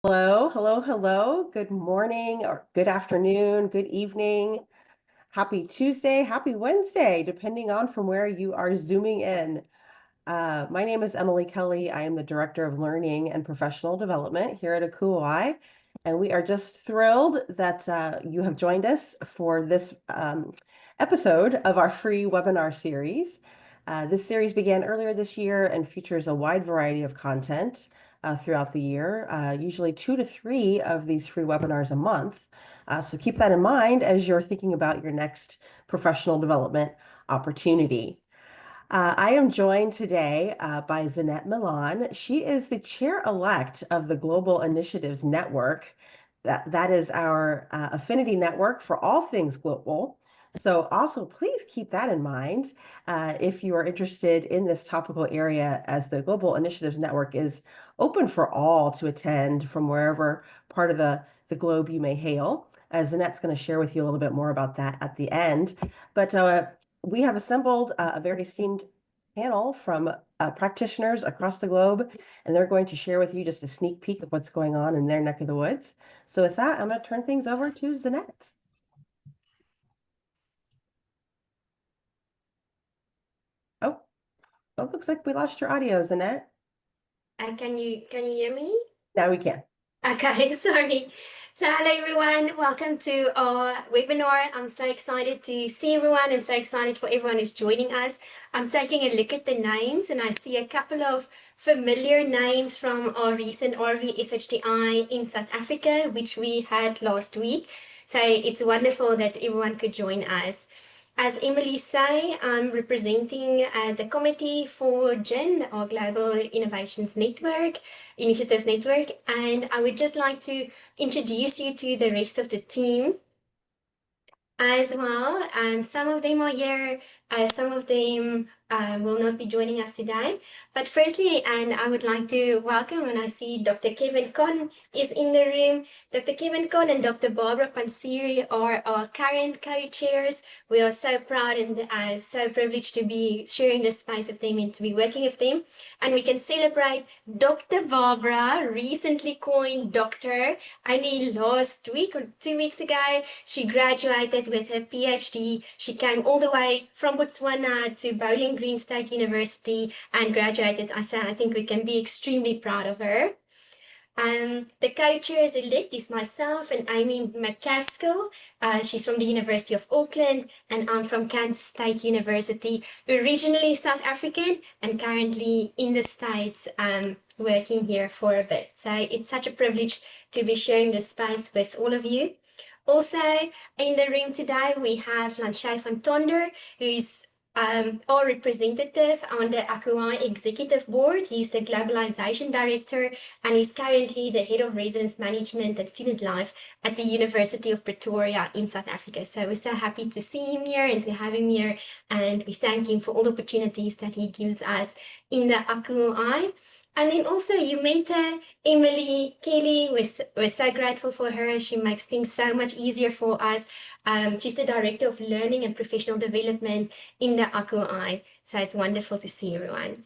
Hello, hello, hello. Good morning or good afternoon, good evening. Happy Tuesday, happy Wednesday, depending on from where you are zooming in. My name is Emily Kelly. I am the Director of Learning and Professional Development here at ACUHO-I, and we are just thrilled that you have joined us for this episode of our free webinar series. This series began earlier this year and features a wide variety of content throughout the year, usually 2 to 3 of these free webinars a month. So keep that in mind as you're thinking about your next professional development opportunity. I am joined today by Zanette Milan. She is the chair-elect of the Global Initiatives Network. That is our affinity network for all things global. So also please keep that in mind if you are interested in this topical area, as the Global Initiatives Network is open for all to attend from wherever part of the globe you may hail. Zanette's going to share with you a little bit more about that at the end. But we have assembled a very esteemed panel from practitioners across the globe, and they're going to share with you just a sneak peek of what's going on in their neck of the woods. So with that, I'm going to turn things over to Zanette. Oh, it looks like we lost your audio, Zanette. Can you hear me? Now we can. Okay, sorry. So hello everyone, welcome to our webinar. I'm so excited to see everyone and so excited for everyone who's joining us. I'm taking a look at the names and I see a couple of familiar names from our recent RV SHTI in South Africa, which we had last week. So it's wonderful that everyone could join us. As Emily say, I'm representing the committee for GIN, our Global Initiatives Network, and I would just like to introduce you to the rest of the team as well. Some of them are here, some of them will not be joining us today. But firstly, and I would like to welcome, and I see Dr. Kevin Kon is in the room. Dr. Kevin Kon and Dr. Barbara Pansiri are our current co-chairs. We are so proud and so privileged to be sharing this space with them and to be working with them. And we can celebrate Dr. Barbara, recently coined doctor, only last week or 2 weeks ago. She graduated with her PhD. She came all the way from Botswana to Bowling Green State University and graduated. I think we can be extremely proud of her. The co-chairs elect is myself and Amy McCaskill. She's from the University of Auckland and I'm from Kansas State University, originally South African and currently in the States working here for a bit. So it's such a privilege to be sharing this space with all of you. Also in the room today, we have Lanshay van Tonder, who's our representative on the ACUHO-I Executive Board. He's the Globalization Director and he's currently the Head of Residence Management and Student Life at the University of Pretoria in South Africa. So we're so happy to see him here and to have him here, and we thank him for all the opportunities that he gives us in the ACUHO-I. And then also you met Emily Kelly. We're so grateful for her. She makes things so much easier for us. She's the Director of Learning and Professional Development in the ACUHO-I. So it's wonderful to see everyone.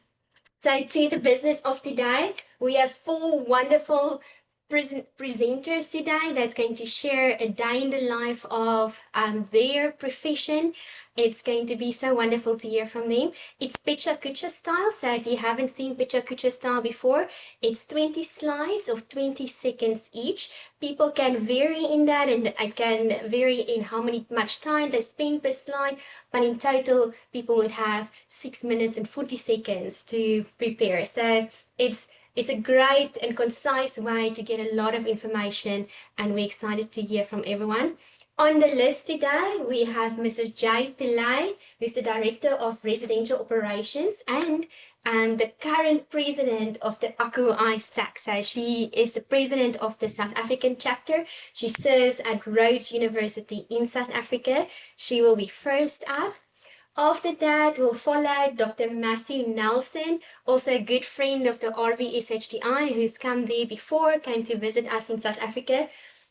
So to the business of today, we have 4 wonderful presenters today that's going to share a day in the life of their profession. It's going to be so wonderful to hear from them. It's Pecha Kucha-style. So if you haven't seen Pecha Kucha-style before, it's 20 slides of 20 seconds each. People can vary in that, and it can vary in how much time they spend per slide, but in total, people would have 6 minutes and 40 seconds to prepare. So it's a great and concise way to get a lot of information, and we're excited to hear from everyone. On the list today, we have Mrs. Jai Pillai, who's the Director of Residential Operations and the current president of the ACUHO-I SAC. So she is the president of the South African chapter. She serves at Rhodes University in South Africa. She will be first up. After that, we'll follow Dr. Matthew Nelson, also a good friend of the RVSHTI, who's come there before, came to visit us in South Africa.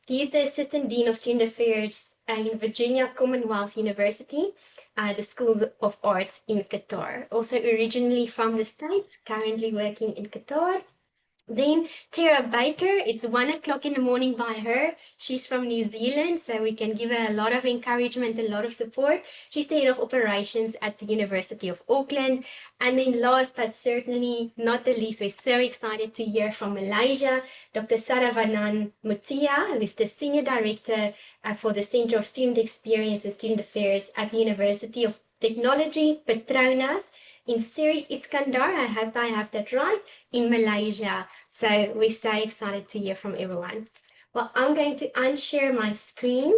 He's the Assistant Dean of Student Affairs in Virginia Commonwealth University, the School of Arts in Qatar. Also originally from the States, currently working in Qatar. Then Tara Baker, it's 1 o'clock in the morning by her. She's from New Zealand, so we can give her a lot of encouragement, a lot of support. She's the head of operations at the University of Auckland. And then last but certainly not the least, we're so excited to hear from Malaysia, Dr. Saravanan Mutia, who is the Senior Director for the Center of Student Experience and Student Affairs at the University of Technology, Petronas, in Seri Iskandar, I hope I have that right, in Malaysia. So we're so excited to hear from everyone. Well, I'm going to unshare my screen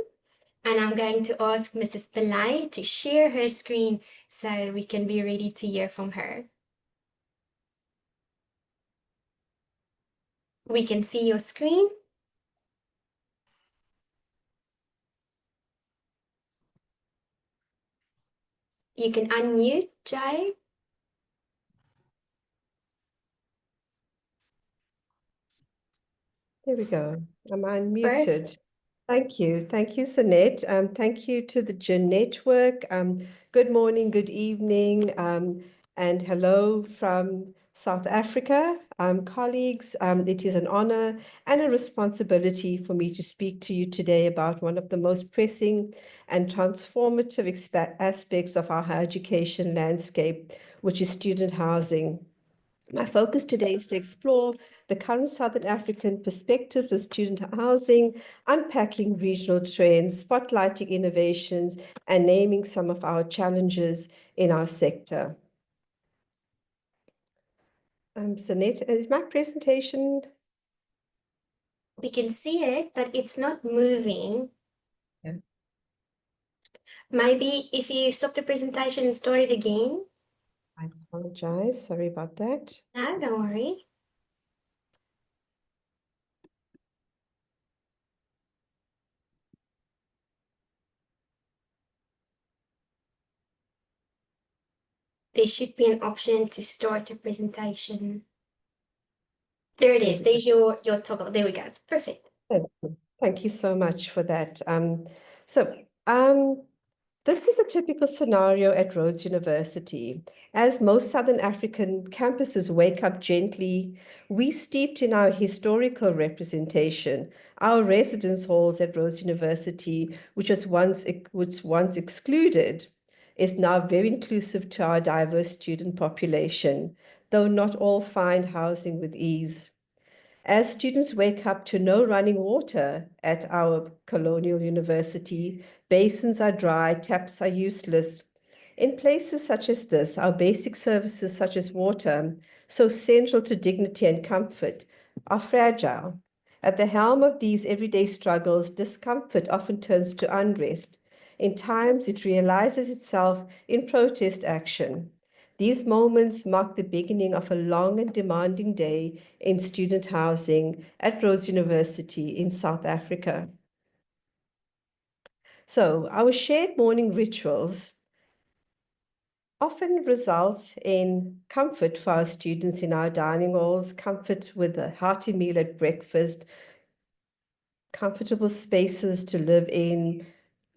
and I'm going to ask Mrs. Pillai to share her screen so we can be ready to hear from her. We can see your screen. You can unmute, Jay. There we go. I'm unmuted. Perfect. Thank you. Thank you, Sanette. Thank you to the GEN Network. Good morning, good evening, and hello from South Africa. Colleagues, it is an honor and a responsibility for me to speak to you today about one of the most pressing and transformative aspects of our higher education landscape, which is student housing. My focus today is to explore the current Southern African perspectives of student housing, unpacking regional trends, spotlighting innovations, and naming some of our challenges in our sector. Sanette, is my presentation? We can see it, but it's not moving. Yeah. Maybe if you stop the presentation and start it again. I apologize. Sorry about that. No, don't worry. There should be an option to start a presentation. There it is. There's your toggle. There we go. Perfect. Thank you. Thank you so much for that. This is a typical scenario at Rhodes University. As most Southern African campuses wake up gently, we steeped in our historical representation, our residence halls at Rhodes University, which was once excluded, is now very inclusive to our diverse student population, though not all find housing with ease. As students wake up to no running water at our colonial university, basins are dry, taps are useless. In places such as this, our basic services such as water, so central to dignity and comfort, are fragile. At the helm of these everyday struggles, discomfort often turns to unrest. In times, it realizes itself in protest action. These moments mark the beginning of a long and demanding day in student housing at Rhodes University in South Africa. So our shared morning rituals often results in comfort for our students in our dining halls, comfort with a hearty meal at breakfast, comfortable spaces to live in,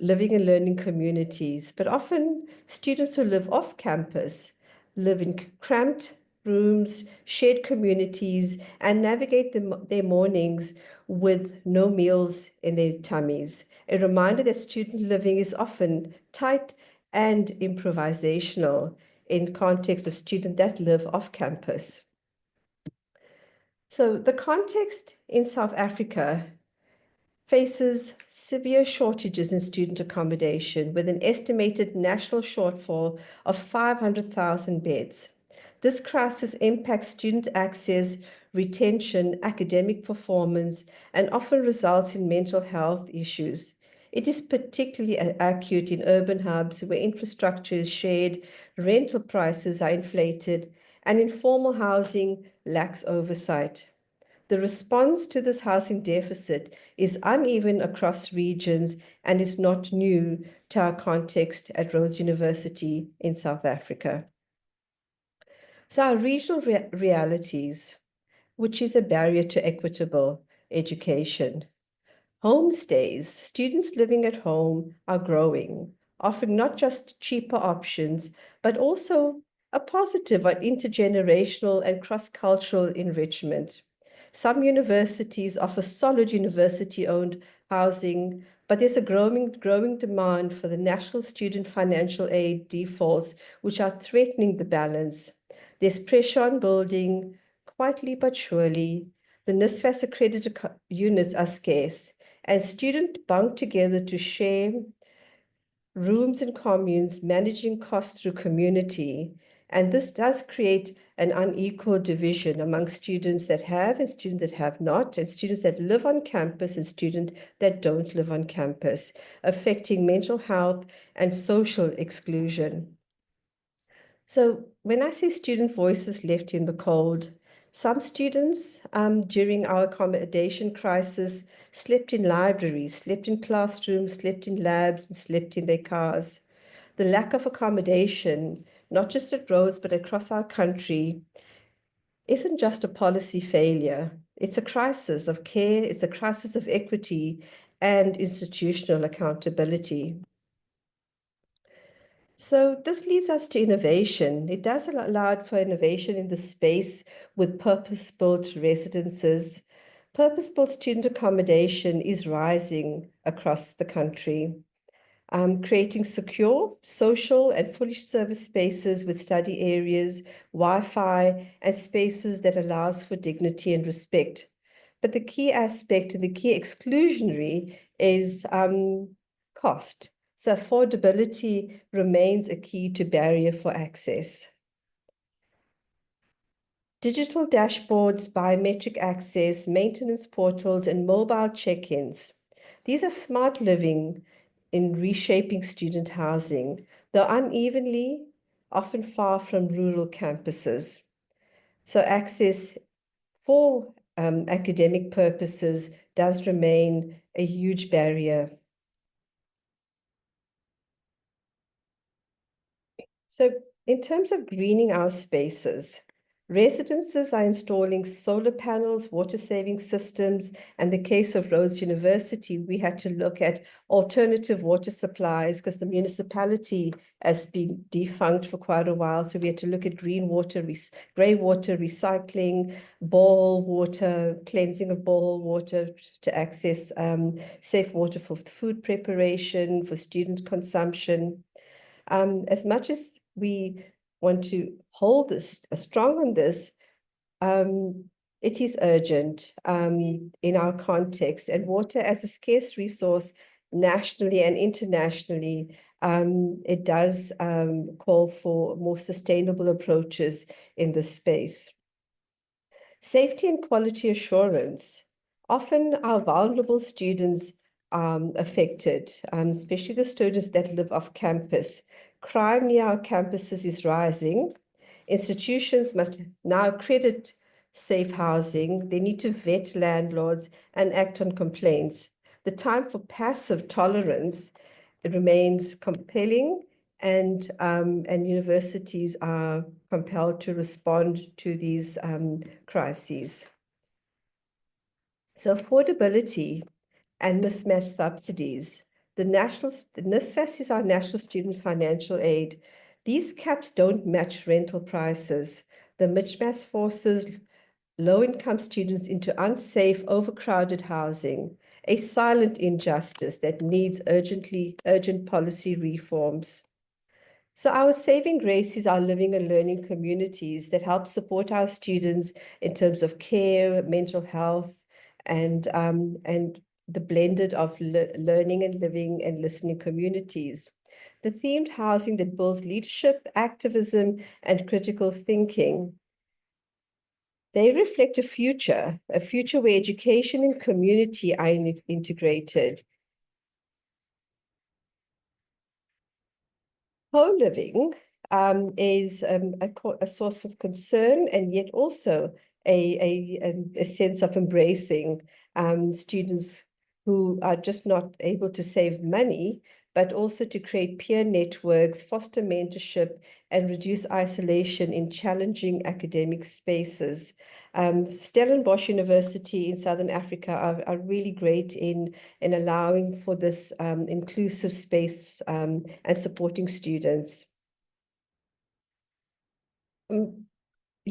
living and learning communities. But often students who live off campus live in cramped rooms, shared communities, and navigate their mornings with no meals in their tummies. A reminder that student living is often tight and improvisational in context of students that live off campus. So the context in South Africa faces severe shortages in student accommodation with an estimated national shortfall of 500,000 beds. This crisis impacts student access, retention, academic performance, and often results in mental health issues. It is particularly acute in urban hubs where infrastructure is shared, rental prices are inflated, and informal housing lacks oversight. The response to this housing deficit is uneven across regions and is not new to our context at Rhodes University in South Africa. So our regional realities, which is a barrier to equitable education. Homestays, students living at home are growing, offering not just cheaper options, but also a positive on intergenerational and cross-cultural enrichment. Some universities offer solid university-owned housing, but there's a growing demand for the national student financial aid defaults, which are threatening the balance. There's pressure on building, quietly but surely. The NSFAS accredited units are scarce, and students bunk together to share rooms and communes, managing costs through community. And this does create an unequal division among students that have and students that have not, and students that live on campus and students that don't live on campus, affecting mental health and social exclusion. So when I say student voices left in the cold, some students during our accommodation crisis slept in libraries, slept in classrooms, slept in labs, and slept in their cars. The lack of accommodation, not just at Rhodes, but across our country, isn't just a policy failure. It's a crisis of care, it's a crisis of equity and institutional accountability. So this leads us to innovation. It does allow for innovation in the space with purpose-built residences. Purpose-built student accommodation is rising across the country, creating secure, social, and fully serviced spaces with study areas, Wi-Fi, and spaces that allows for dignity and respect. But the key aspect and the key exclusionary is cost. So affordability remains a key to barrier for access. Digital dashboards, biometric access, maintenance portals, and mobile check-ins. These are smart living in reshaping student housing, though unevenly, often far from rural campuses. So access for academic purposes does remain a huge barrier. So in terms of greening our spaces, residences are installing solar panels, water-saving systems. And in the case of Rhodes University, we had to look at alternative water supplies because the municipality has been defunct for quite a while. So we had to look at green water, grey water recycling, borehole water, cleansing of borehole water to access safe water for food preparation, for student consumption. As much as we want to hold this strong on this, it is urgent in our context, and water as a scarce resource nationally and internationally, it does call for more sustainable approaches in this space. Safety and quality assurance. Often our vulnerable students affected, especially the students that live off campus. Crime near our campuses is rising. Institutions must now accredit safe housing. They need to vet landlords and act on complaints. The time for passive tolerance, it remains compelling, and universities are compelled to respond to these crises. So affordability and mismatched subsidies. The NSFAS is our National Student Financial Aid. These caps don't match rental prices. The mismatch forces low-income students into unsafe, overcrowded housing, a silent injustice that needs urgent policy reforms. So our saving grace is our living and learning communities that help support our students in terms of care, mental health, and the blended of learning and living and listening communities. The themed housing that builds leadership, activism, and critical thinking. They reflect a future where education and community are integrated. Co-living is a source of concern, and yet also a sense of embracing students who are just not able to save money, but also to create peer networks, foster mentorship, and reduce isolation in challenging academic spaces. Stellenbosch University in Southern Africa are really great in allowing for this inclusive space and supporting students.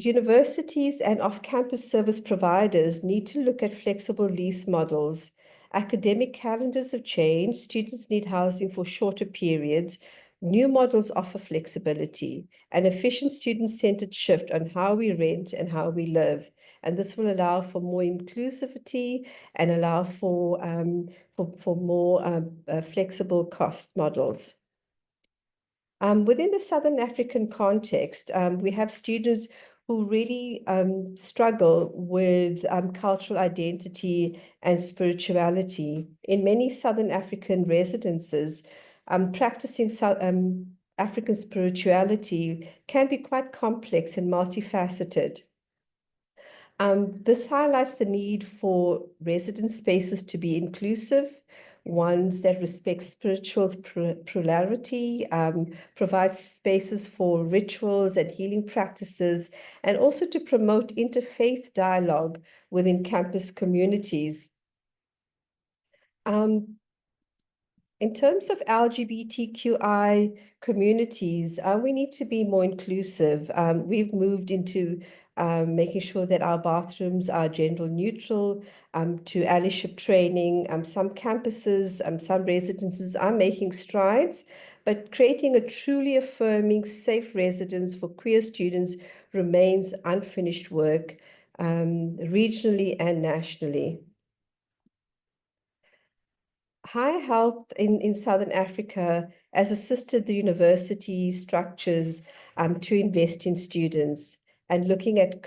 Universities and off-campus service providers need to look at flexible lease models. Academic calendars have changed. Students need housing for shorter periods. New models offer flexibility, an efficient student-centered shift on how we rent and how we live. And this will allow for more inclusivity and allow for more flexible cost models. Within the Southern African context, we have students who really struggle with cultural identity and spirituality. In many Southern African residences, practicing African spirituality can be quite complex and multifaceted. This highlights the need for residence spaces to be inclusive, ones that respect spiritual plurality, provide spaces for rituals and healing practices, and also to promote interfaith dialogue within campus communities. In terms of LGBTQI communities, we need to be more inclusive. We've moved into making sure that our bathrooms are gender neutral, to allyship training. Some campuses, some residences are making strides, but creating a truly affirming, safe residence for queer students remains unfinished work, regionally and nationally. High Health in Southern Africa has assisted the university structures to invest in students and looking at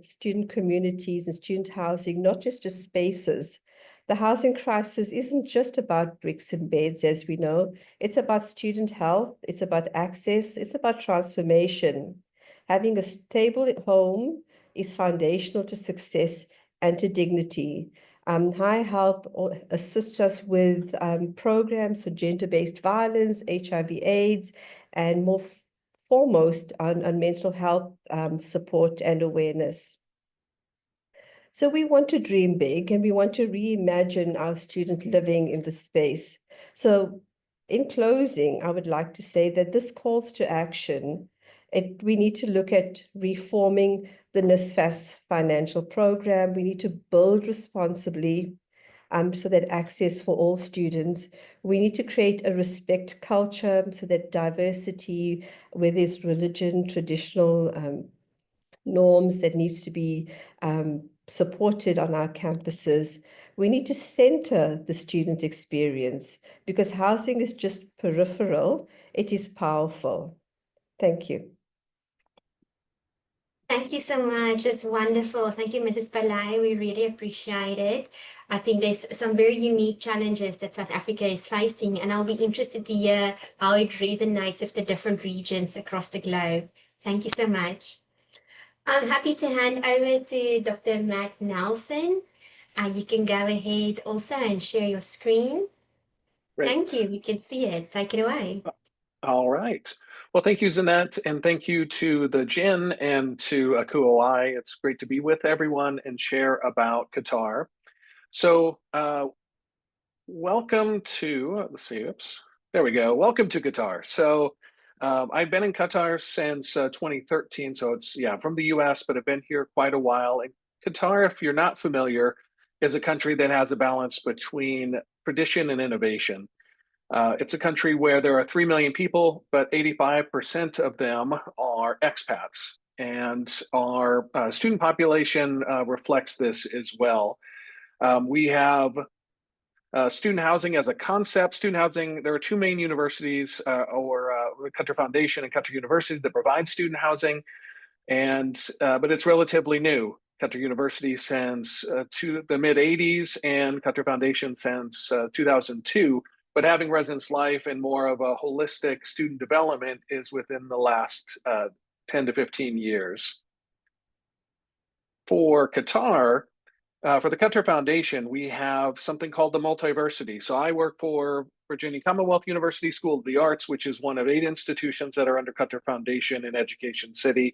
student communities and student housing, not just as spaces. The housing crisis isn't just about bricks and beds, as we know. It's about student health, it's about access, it's about transformation. Having a stable home is foundational to success and to dignity. High Health assists us with programs for gender-based violence, HIV/AIDS, and more foremost on mental health support and awareness. So we want to dream big and we want to reimagine our student living in the space. So in closing, I would like to say that this calls to action. We need to look at reforming the NSFAS financial program. We need to build responsibly so that access for all students. We need to create a respect culture so that diversity, whether it's religion, traditional norms that needs to be supported on our campuses. We need to center the student experience because housing is just peripheral. It is powerful. Thank you. Thank you so much. It's wonderful. Thank you, Mrs. Pillay. We really appreciate it. I think there's some very unique challenges that South Africa is facing, and I'll be interested to hear how it resonates with the different regions across the globe. Thank you so much. I'm happy to hand over to Dr. Matt Nelson. You can go ahead also and share your screen. Great. Thank you. We can see it. Take it away. All right. Well, thank you, Zanette, and thank you to the GIN and to ACUHO-I. It's great to be with everyone and share about Qatar. So welcome to, let's see, oops, there we go. Welcome to Qatar. So I've been in Qatar since 2013. So it's, yeah, from the US, but I've been here quite a while. And Qatar, if you're not familiar, is a country that has a balance between tradition and innovation. It's a country where there are 3 million people, but 85% of them are expats. And our student population reflects this as well. We have student housing as a concept. Student housing, there are two main universities, the Qatar Foundation and Qatar University, that provide student housing. And but it's relatively new. Qatar University since the mid 80s and Qatar Foundation since 2002. But having residence life and more of a holistic student development is within the last 10 to 15 years. For Qatar, for the Qatar Foundation, we have something called the Multiversity. So I work for Virginia Commonwealth University School of the Arts, which is one of 8 institutions that are under Qatar Foundation in Education City.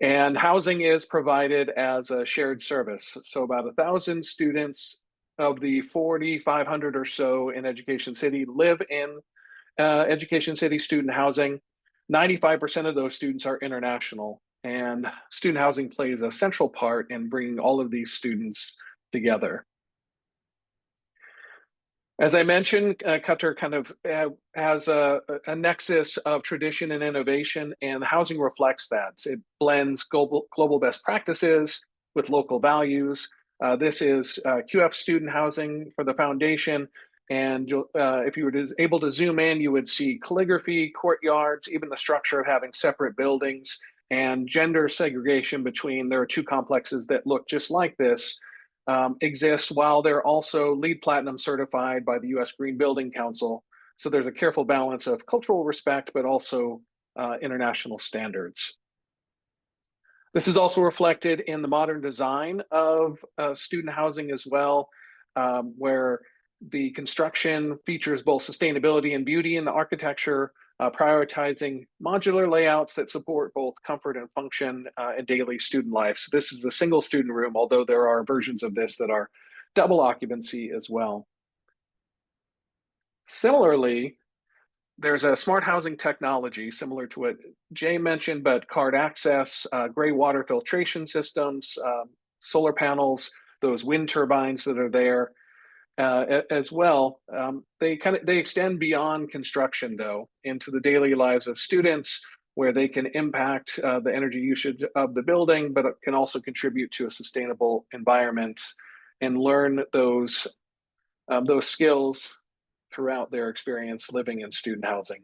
And housing is provided as a shared service. So about 1,000 students of the 4,500 or so in Education City live in Education City student housing. 95% of those students are international. And student housing plays a central part in bringing all of these students together. As I mentioned, Qatar kind of has a nexus of tradition and innovation, and housing reflects that. It blends global best practices with local values. This is QF student housing for the foundation. And if you were able to zoom in, you would see calligraphy, courtyards, even the structure of having separate buildings and gender segregation between. There are two complexes that look just like this. Exist while they're also LEED Platinum certified by the US Green Building Council. So there's a careful balance of cultural respect, but also international standards. This is also reflected in the modern design of student housing as well, where the construction features both sustainability and beauty in the architecture, prioritizing modular layouts that support both comfort and function in daily student life. So this is a single student room, although there are versions of this that are double occupancy as well. Similarly, there's a smart housing technology similar to what Jay mentioned, but card access, gray water filtration systems, solar panels, those wind turbines that are there. As well. They extend beyond construction though into the daily lives of students, where they can impact the energy usage of the building, but it can also contribute to a sustainable environment and learn those skills throughout their experience living in student housing.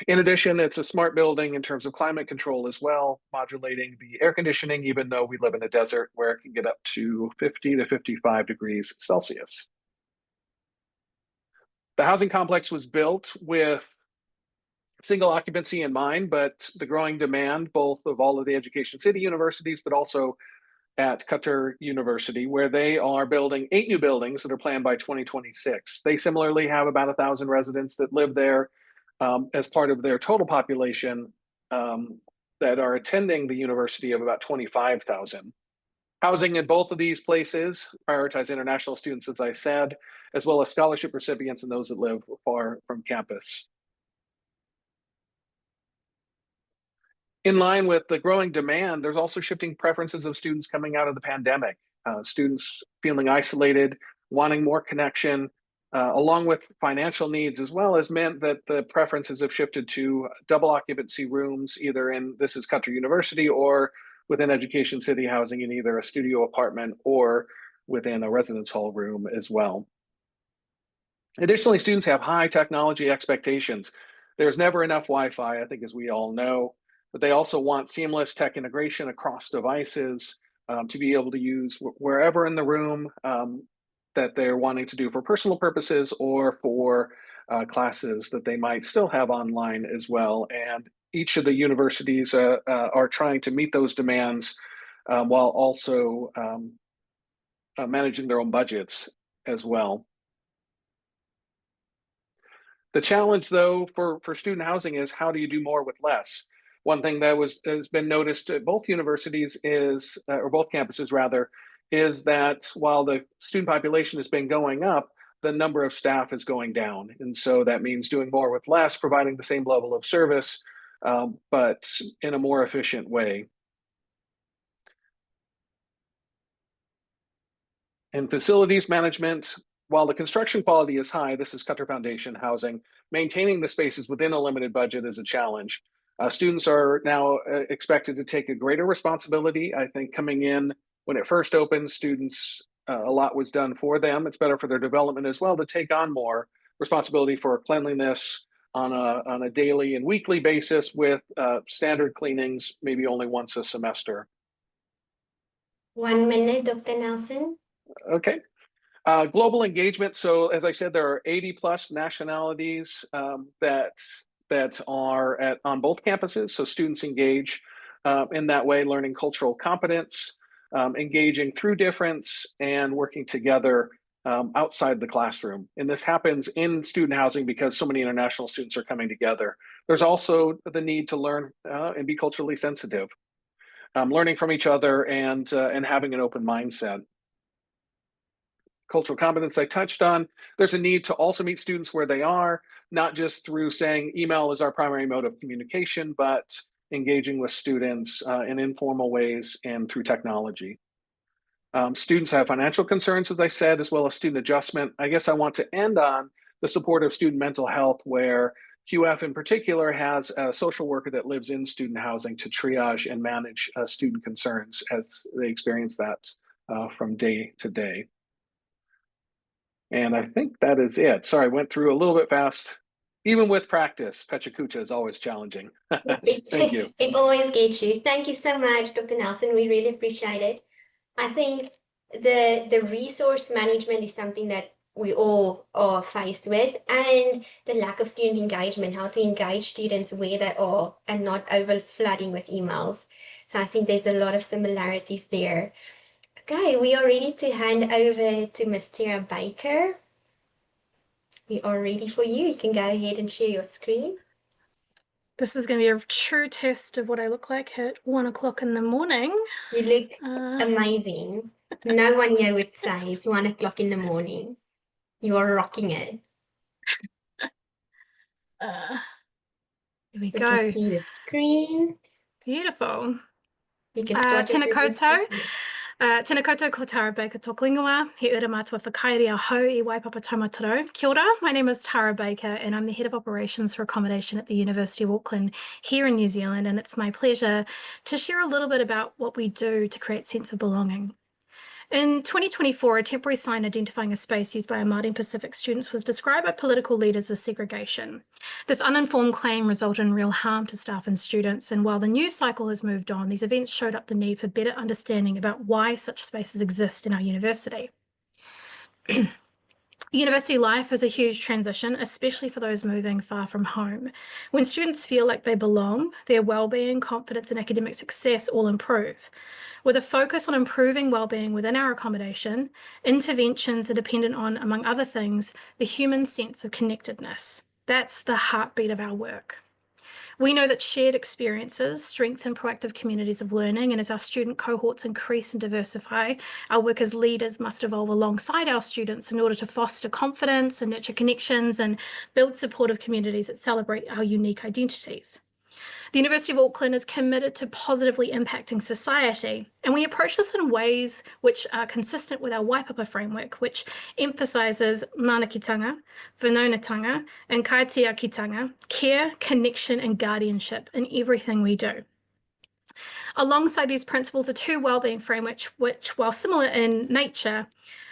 In addition, it's a smart building in terms of climate control as well, modulating the air conditioning, even though we live in a desert where it can get up to 50 to 55 degrees Celsius. The housing complex was built with single occupancy in mind, but the growing demand, both of all of the Education City universities, but also at Qatar University, where they are building 8 new buildings that are planned by 2026. They similarly have about 1,000 residents that live there as part of their total population that are attending the university of about 25,000. Housing in both of these places prioritize international students, as I said, as well as scholarship recipients and those that live far from campus. In line with the growing demand, there's also shifting preferences of students coming out of the pandemic. Students feeling isolated, wanting more connection, along with financial needs as well, has meant that the preferences have shifted to double occupancy rooms, either in, this is Qatar University, or within Education City housing in either a studio apartment or within a residence hall room as well. Additionally, students have high technology expectations. There's never enough Wi-Fi, I think, as we all know, but they also want seamless tech integration across devices to be able to use wherever in the room that they're wanting to do for personal purposes or for classes that they might still have online as well. And each of the universities are trying to meet those demands while also managing their own budgets as well. The challenge, though, for student housing is how do you do more with less? One thing that has been noticed at both universities is, or both campuses rather, is that while the student population has been going up, the number of staff is going down. And so that means doing more with less, providing the same level of service, but in a more efficient way. In facilities management, while the construction quality is high, this is Qatar Foundation housing, maintaining the spaces within a limited budget is a challenge. Students are now expected to take a greater responsibility. I think coming in when it first opened, students, a lot was done for them. It's better for their development as well to take on more responsibility for cleanliness on a daily and weekly basis with standard cleanings, maybe only once a semester. 1 minute, Dr. Nelson. Okay. Global engagement. So as I said, there are 80 plus nationalities that are on both campuses. So students engage in that way, learning cultural competence, engaging through difference, and working together outside the classroom. And this happens in student housing because so many international students are coming together. There's also the need to learn and be culturally sensitive, learning from each other and having an open mindset. Cultural competence I touched on. There's a need to also meet students where they are, not just through saying email is our primary mode of communication, but engaging with students in informal ways and through technology. Students have financial concerns, as I said, as well as student adjustment. I guess I want to end on the support of student mental health, where QF in particular has a social worker that lives in student housing to triage and manage student concerns as they experience that from day to day. And I think that is it. Sorry, I went through a little bit fast. Even with practice, Pecha Kucha is always challenging. Thank you. It always gets you. Thank you so much, Dr. Nelson. We really appreciate it. I think the resource management is something that we all are faced with, and the lack of student engagement, how to engage students where they are and not over flooding with emails. So I think there's a lot of similarities there. Okay, we are ready to hand over to Ms. Tara Baker. We are ready for you. You can go ahead and share your screen. This is going to be a true test of what I look like at 1 o'clock in the morning. You look amazing. No one here would say it's 1 o'clock in the morning. You are rocking it. Here we We go. can see the screen. Beautiful. You can start your Tēnā koutou. presentation. Tēnā koutou ko Tara Baker tōku ingoa. He ura mātua whakairi a hau I Waipapa Taumataro. Kia ora, my name is Tara Baker and I'm the Head of Operations for Accommodation at the University of Auckland here in New Zealand, and it's my pleasure to share a little bit about what we do to create sense of belonging. In 2024, a temporary sign identifying a space used by our Māori and Pacific students was described by political leaders as segregation. This uninformed claim resulted in real harm to staff and students, and while the news cycle has moved on, these events showed up the need for better understanding about why such spaces exist in our university. University life is a huge transition, especially for those moving far from home. When students feel like they belong, their well-being, confidence, and academic success all improve. With a focus on improving well-being within our accommodation, interventions are dependent on, among other things, the human sense of connectedness. That's the heartbeat of our work. We know that shared experiences strengthen proactive communities of learning, and as our student cohorts increase and diversify, our work as leaders must evolve alongside our students in order to foster confidence and nurture connections and build supportive communities that celebrate our unique identities. The University of Auckland is committed to positively impacting society, and we approach this in ways which are consistent with our Waipapa framework, which emphasises manakitanga, whanaungatanga, and kaitiakitanga, care, connection, and guardianship in everything we do. Alongside these principles are two wellbeing frameworks which, while similar in nature,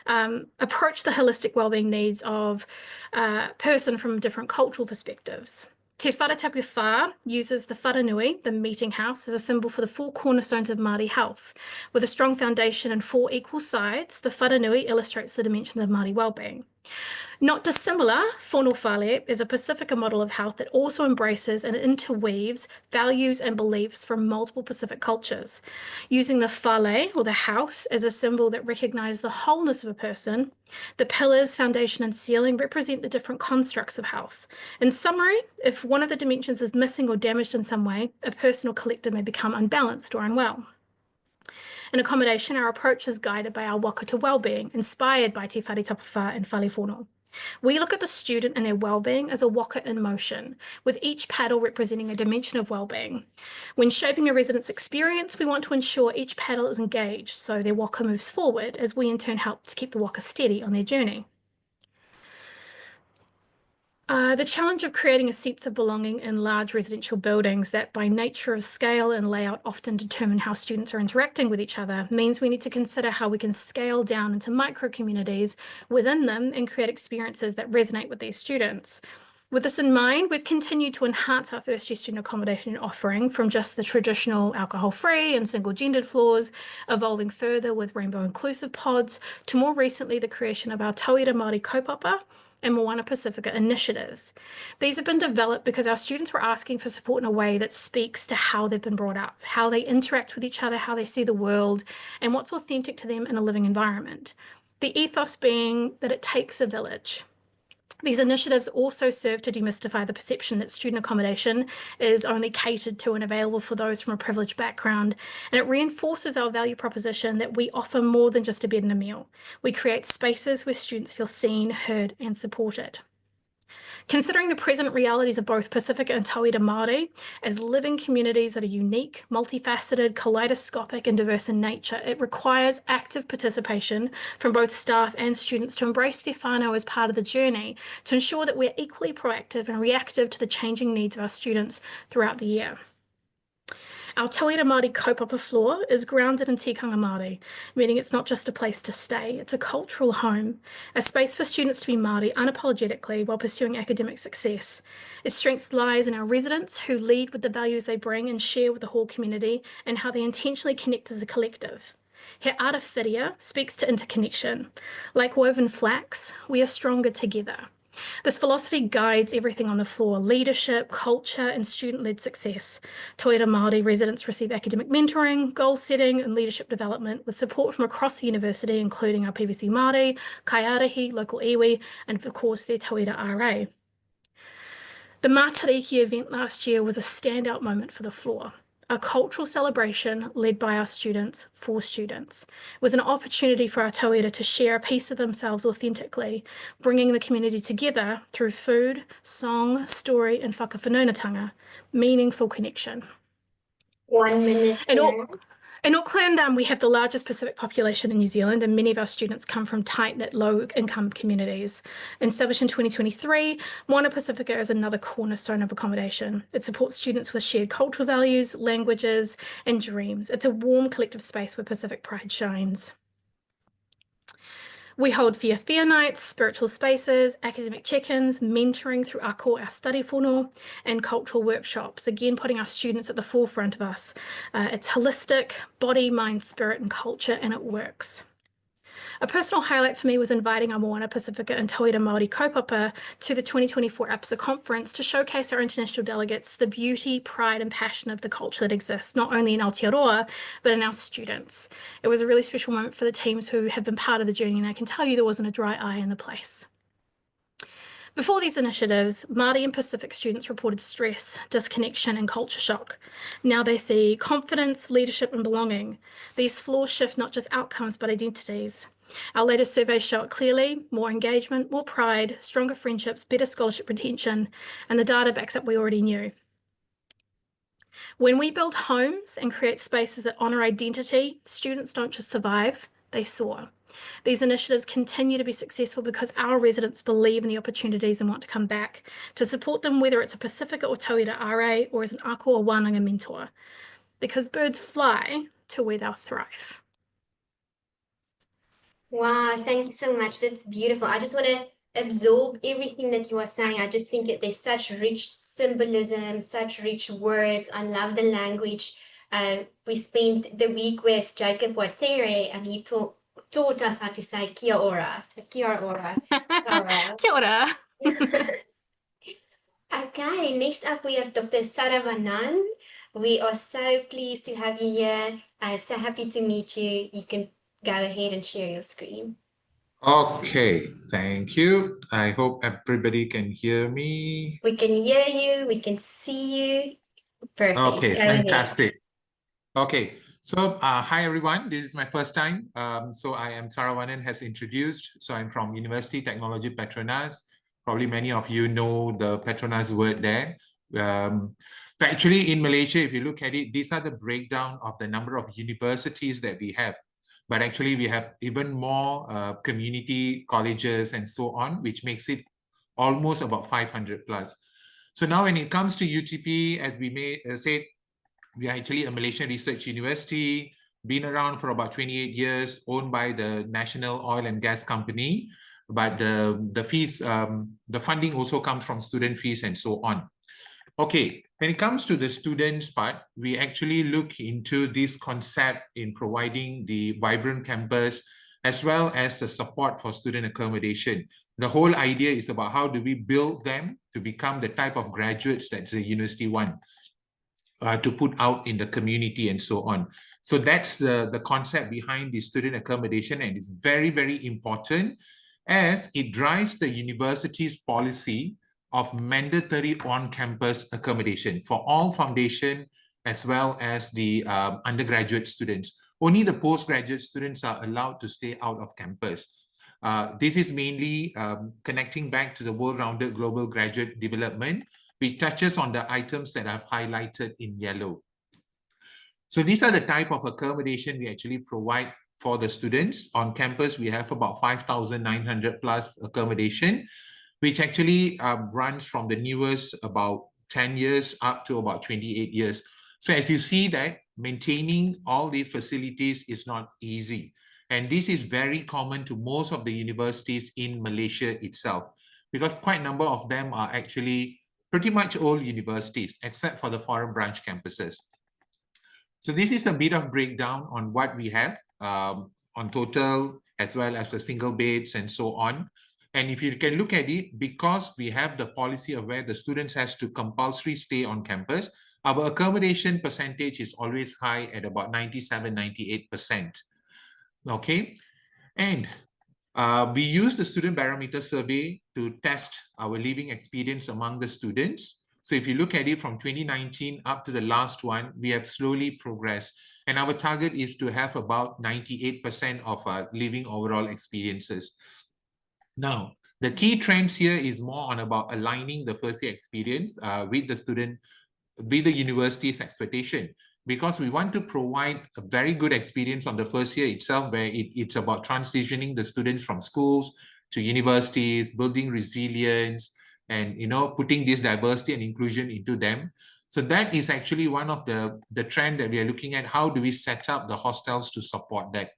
approach the holistic wellbeing needs of a person from different cultural perspectives. Te Wharatapu Whā uses the wharanui, the meeting house, as a symbol for the four cornerstones of Māori health. With a strong foundation and four equal sides, the wharanui illustrates the dimensions of Māori wellbeing. Not dissimilar, Whānau Whāle is a Pacifica model of health that also embraces and interweaves values and beliefs from multiple Pacific cultures. Using the whale, or the house, as a symbol that recognises the wholeness of a person, the pillars, foundation, and ceiling represent the different constructs of health. In summary, if one of the dimensions is missing or damaged in some way, a person or collective may become unbalanced or unwell. In accommodation, our approach is guided by our waka to wellbeing, inspired by Te Whare Tapu Whā and Whale Whānau. We look at the student and their well-being as a waka in motion, with each paddle representing a dimension of well-being. When shaping a resident's experience, we want to ensure each paddle is engaged so their waka moves forward, as we in turn help to keep the waka steady on their journey. The challenge of creating a sense of belonging in large residential buildings that by nature of scale and layout often determine how students are interacting with each other means we need to consider how we can scale down into micro communities within them and create experiences that resonate with these students. With this in mind, we've continued to enhance our first year student accommodation offering from just the traditional alcohol-free and single-gendered floors, evolving further with rainbow inclusive pods, to more recently the creation of our Tauira Māori kaupapa and Moana Pacifica initiatives. These have been developed because our students were asking for support in a way that speaks to how they've been brought up, how they interact with each other, how they see the world, and what's authentic to them in a living environment. The ethos being that it takes a village. These initiatives also serve to demystify the perception that student accommodation is only catered to and available for those from a privileged background, and it reinforces our value proposition that we offer more than just a bed and a meal. We create spaces where students feel seen, heard, and supported. Considering the present realities of both Pacifica and Tauira Māori as living communities that are unique, multifaceted, kaleidoscopic, and diverse in nature, it requires active participation from both staff and students to embrace their whānau as part of the journey, to ensure that we're equally proactive and reactive to the changing needs of our students throughout the year. Our Tauira Māori kaupapa floor is grounded in tikanga Māori, meaning it's not just a place to stay, it's a cultural home, a space for students to be Māori unapologetically while pursuing academic success. Its strength lies in our residents who lead with the values they bring and share with the whole community, and how they intentionally connect as a collective. He ara whiria speaks to interconnection. Like woven flax, we are stronger together. This philosophy guides everything on the floor: leadership, culture, and student-led success. Tauira Māori residents receive academic mentoring, goal setting, and leadership development with support from across the university, including our PVC Māori, kaiarahi, local iwi, and of course their Tauira RA. The Matariki event last year was a standout moment for the floor. A cultural celebration led by our students for students. It was an opportunity for our tauira to share a piece of themselves authentically, bringing the community together through food, song, story, and whakawhanaungatanga, meaningful connection. 1 minute, Kira. In Auckland, we have the largest Pacific population in New Zealand, and many of our students come from tight-knit, low-income communities. Established in 2023, Moana Pacifica is another cornerstone of accommodation. It supports students with shared cultural values, languages, and dreams. It's a warm, collective space where Pacific pride shines. We hold whiawhia nights, spiritual spaces, academic check-ins, mentoring through ACUHO-I, our study whānau, and cultural workshops, again putting our students at the forefront of us. It's holistic, body, mind, spirit, and culture, and it works. A personal highlight for me was inviting our Moana Pacifica and Tauira Māori kaupapa to the 2024 APSA conference to showcase our international delegates the beauty, pride, and passion of the culture that exists, not only in Aotearoa, but in our students. It was a really special moment for the teams who have been part of the journey, and I can tell you there wasn't a dry eye in the place. Before these initiatives, Māori and Pacific students reported stress, disconnection, and culture shock. Now they see confidence, leadership, and belonging. These flaws shift not just outcomes, but identities. Our latest surveys show it clearly: more engagement, more pride, stronger friendships, better scholarship retention, and the data backs up what we already knew. When we build homes and create spaces that honour identity, students don't just survive, they soar. These initiatives continue to be successful because our residents believe in the opportunities and want to come back to support them, whether it's a Pacifica or Tauira RA or as an ACUHO or wānanga mentor, because birds fly to where they'll thrive. Wow, thank you so much. That's beautiful. I just want to absorb everything that you are saying. I just think that there's such rich symbolism, such rich words. I love the language. We spent the week with Jacob Watere, and he taught us how to say kia ora. So kia ora, Tara. Kia ora. Okay, next up we have Dr. Saravanan. We are so pleased to have you here. So happy to meet you. You can go ahead and share your screen. Okay, thank you. I hope everybody can hear me. We can hear you, we can see you. Perfect. Okay, Go ahead. fantastic. Okay, so hi everyone. This is my first time. So I am Saravanan has introduced. So I'm from University Technology Petronas. Probably many of you know the Petronas word there. But actually in Malaysia, if you look at it, these are the breakdown of the number of universities that we have. But actually we have even more community colleges and so on, which makes it almost about 500 plus. So now when it comes to UTP, as we may say, we are actually a Malaysian research university, been around for about 28 years, owned by the National Oil and Gas Company. But the fees, the funding also comes from student fees and so on. Okay, when it comes to the students part, we actually look into this concept in providing the vibrant campus as well as the support for student accommodation. The whole idea is about how do we build them to become the type of graduates that the university wants to put out in the community and so on. So that's the concept behind the student accommodation, and it's very, very important as it drives the university's policy of mandatory on-campus accommodation for all foundation as well as the undergraduate students. Only the postgraduate students are allowed to stay out of campus. This is mainly connecting back to the well-rounded global graduate development, which touches on the items that I've highlighted in yellow. So these are the type of accommodation we actually provide for the students. On campus, we have about 5,900 plus accommodation, which actually runs from the newest about 10 years up to about 28 years. So as you see that maintaining all these facilities is not easy. And this is very common to most of the universities in Malaysia itself, because quite a number of them are actually pretty much old universities, except for the foreign branch campuses. So this is a bit of breakdown on what we have on total, as well as the single beds and so on. And if you can look at it, because we have the policy of where the students has to compulsory stay on campus, our accommodation percentage is always high at about 97, 98%. Okay. And we use the student barometer survey to test our living experience among the students. So if you look at it from 2019 up to the last one, we have slowly progressed. And our target is to have about 98% of our living overall experiences. Now, the key trends here is more on about aligning the first year experience with the student, with the university's expectation, because we want to provide a very good experience on the first year itself, where it's about transitioning the students from schools to universities, building resilience, and putting this diversity and inclusion into them. So that is actually one of the trend that we are looking at. How do we set up the hostels to support that?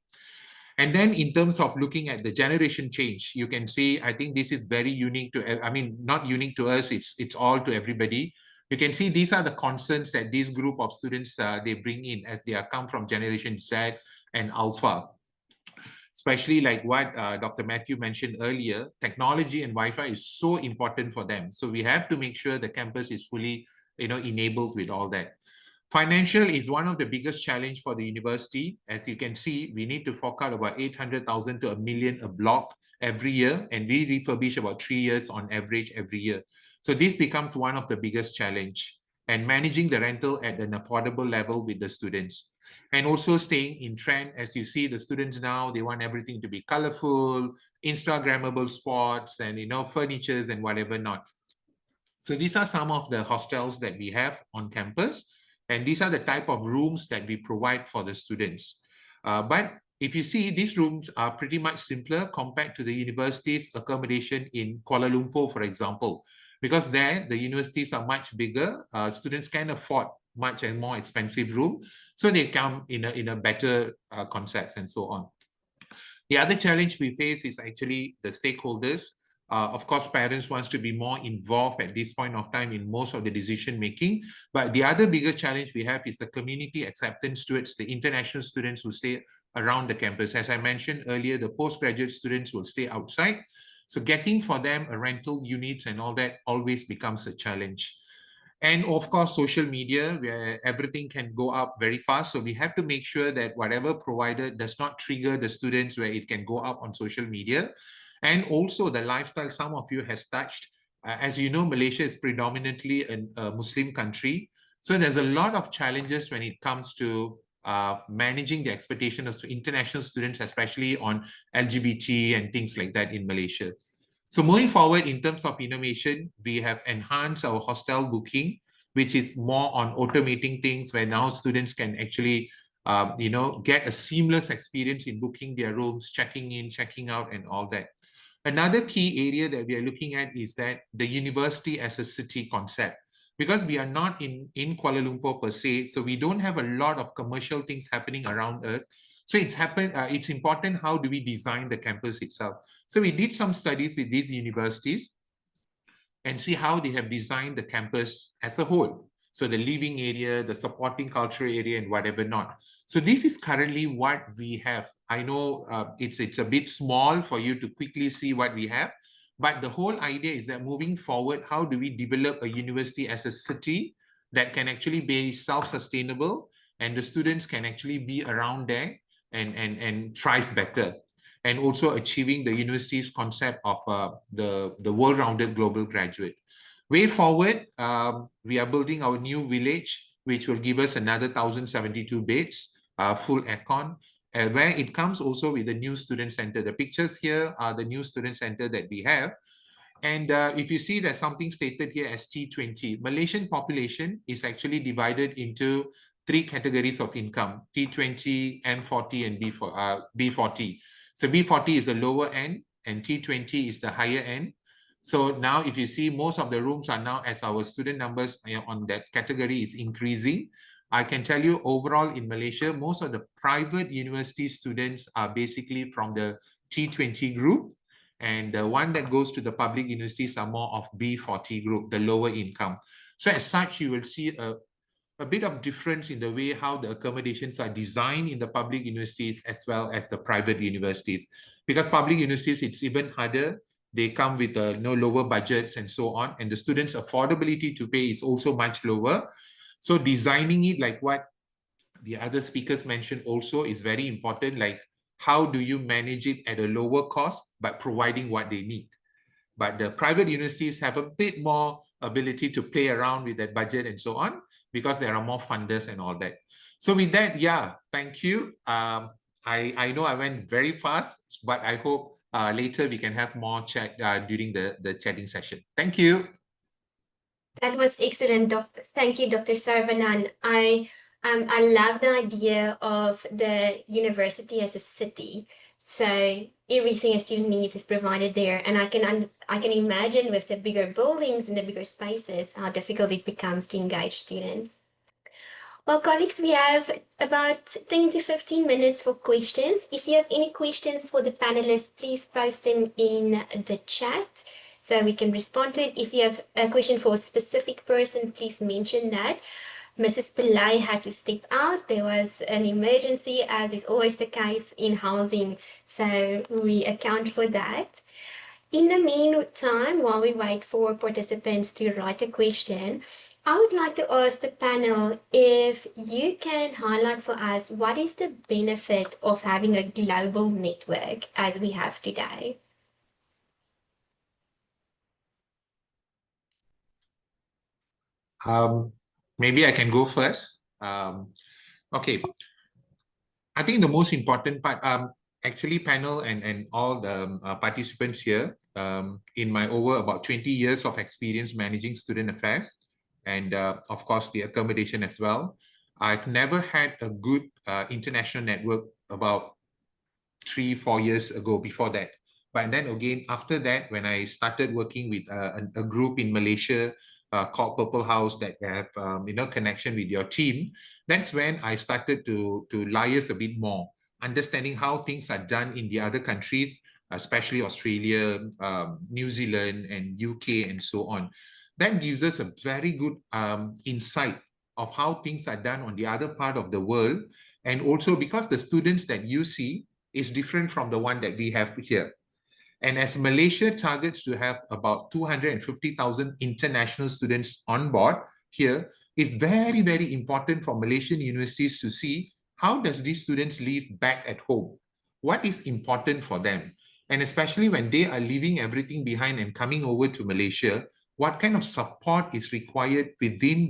And then in terms of looking at the generation change, you can see, I think this is very unique to, I mean, not unique to us, it's all to everybody. You can see these are the concerns that this group of students, they bring in as they come from Generation Z and Alpha. Especially like what Dr. Matthew mentioned earlier, technology and Wi-Fi is so important for them. So we have to make sure the campus is fully, enabled with all that. Financial is one of the biggest challenge for the university. As you can see, we need to fork out about 800,000 to $1 million a block every year, and we refurbish about 3 years on average every year. So this becomes one of the biggest challenge, and managing the rental at an affordable level with the students. And also staying in trend. As you see, the students now, they want everything to be colorful, Instagrammable spots, and furnitures and whatever not. So these are some of the hostels that we have on campus. And these are the type of rooms that we provide for the students. But if you see, these rooms are pretty much simpler compared to the university's accommodation in Kuala Lumpur, for example, because there the universities are much bigger. Students can afford much and more expensive room, so they come in a better concepts and so on. The other challenge we face is actually the stakeholders. Of course, parents wants to be more involved at this point of time in most of the decision making. But the other bigger challenge we have is the community acceptance towards the international students who stay around the campus. As I mentioned earlier, the postgraduate students will stay outside. So getting for them a rental unit and all that always becomes a challenge. And of course, social media, where everything can go up very fast. So we have to make sure that whatever provided does not trigger the students where it can go up on social media. And also the lifestyle some of you has touched. As you know, Malaysia is predominantly a Muslim country. So there's a lot of challenges when it comes to managing the expectations of international students, especially on LGBT and things like that in Malaysia. So moving forward, in terms of innovation, we have enhanced our hostel booking, which is more on automating things, where now students can actually, get a seamless experience in booking their rooms, checking in, checking out, and all that. Another key area that we are looking at is that the university as a city concept, because we are not in Kuala Lumpur per se, so we don't have a lot of commercial things happening around us. So it's important, how do we design the campus itself? So we did some studies with these universities and see how they have designed the campus as a whole. So the living area, the supporting cultural area, and whatever not. So this is currently what we have. I know it's a bit small for you to quickly see what we have, but the whole idea is that moving forward, how do we develop a university as a city that can actually be self-sustainable, and the students can actually be around there and thrive better, and also achieving the university's concept of the well-rounded global graduate. Way forward, we are building our new village, which will give us another 1,072 beds, full aircon. where it comes also with the new student center. The pictures here are the new student center that we have. And if you see there's something stated here as T20, Malaysian population is actually divided into 3 categories of income, T20, M40, and B40. So B40 is the lower end and T20 is the higher end. So now if you see, most of the rooms are now, as our student numbers on that category is increasing, I can tell you overall in Malaysia, most of the private university students are basically from the T20 group. And the one that goes to the public universities are more of B40 group, the lower income. So as such, you will see a bit of difference in the way how the accommodations are designed in the public universities as well as the private universities. Because public universities, it's even harder. They come with lower budgets and so on. And the students' affordability to pay is also much lower. So designing it like what the other speakers mentioned also is very important. Like, how do you manage it at a lower cost, but providing what they need? But the private universities have a bit more ability to play around with that budget and so on, because there are more funders and all that. So with that, yeah, thank you. I know I went very fast, but I hope later we can have more chat during the chatting session. Thank you. That was excellent, Thank you, Dr. Saravanan. I love the idea of the university as a city. So everything a student needs is provided there, and I can imagine with the bigger buildings and the bigger spaces how difficult it becomes to engage students. Well, colleagues, we have about 10 to 15 minutes for questions. If you have any questions for the panelists, please post them in the chat so we can respond to it. If you have a question for a specific person, please mention that. Mrs. Pillai had to step out. There was an emergency, as is always the case in housing, so we account for that. In the meantime, while we wait for participants to write a question, I would like to ask the panel if you can highlight for us what is the benefit of having a global network as we have today? Maybe I can go first. Okay. I think the most important part, actually panel and all the participants here, in my over about 20 years of experience managing student affairs, and of course the accommodation as well, I've never had a good international network about 3-4 years ago before that. But then again, after that, when I started working with a group in Malaysia called Purple House that have connection with your team, that's when I started to liaise a bit more, understanding how things are done in the other countries, especially Australia, New Zealand, and UK, and so on. That gives us a very good insight of how things are done on the other part of the world. And also because the students that you see is different from the one that we have here. And as Malaysia targets to have about 250,000 international students on board here, it's very, very important for Malaysian universities to see how does these students live back at home? What is important for them? And especially when they are leaving everything behind and coming over to Malaysia, what kind of support is required within